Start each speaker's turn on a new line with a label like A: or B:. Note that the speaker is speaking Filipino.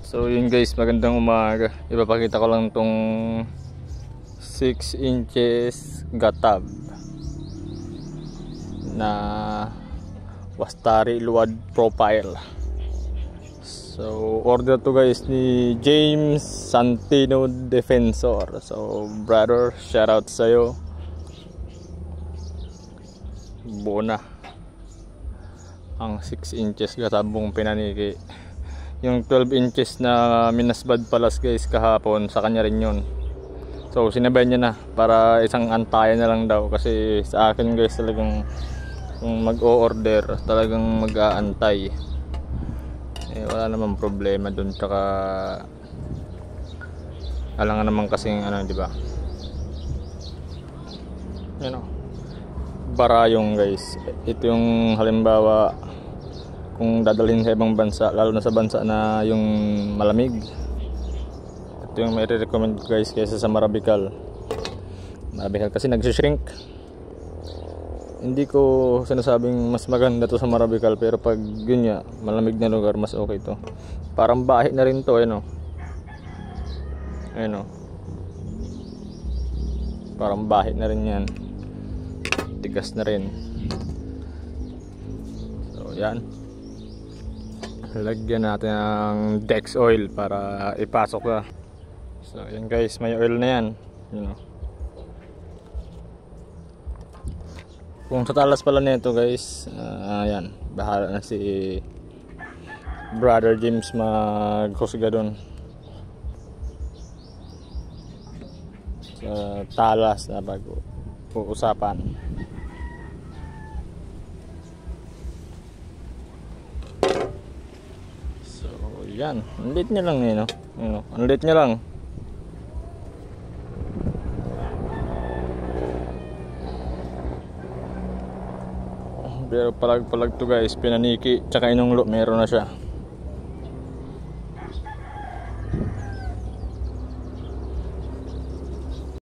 A: So yun guys, magandang umaga. Ipapakita ko lang tong 6 inches gatab na Wastari Luwad profile. So order to guys ni James Santino Defensor. So brother, shout out sa'yo. Buo na ang 6 inches gatabong pinaniki. Yung 12 inches na minasbad palas guys kahapon, sa kanya rin yun. So sinabay niya na para isang antayan na lang daw, kasi sa akin guys talagang kung mag-o-order talagang mag-aantay. Wala namang problema dun, tsaka alangan naman kasing ano, di ba? Barayong guys. Ito yung halimbawa kung dadalhin sa ibang bansa, lalo na sa bansa na yung malamig. Ito yung may recommend guys kaysa sa Marabical. Marabical kasi nagsishrink. Hindi ko sinasabing mas maganda to sa Marabical, pero pag yun nga, malamig na lugar, mas okay to. Parang bahi na rin to, ayun o. Parang bahi na rin yan. Tigas na rin. So yan, lagyan natin ng Dex oil para ipasok na. So yan guys, may oil na yan, Kung sa talas pala nito guys, yan, bahala na si brother James maghusga dun sa talas na bago uusapan. Yan, ang liit niya lang ang liit niya lang. Pero palag to guys, pinaniki tsaka inunglo, meron na siya.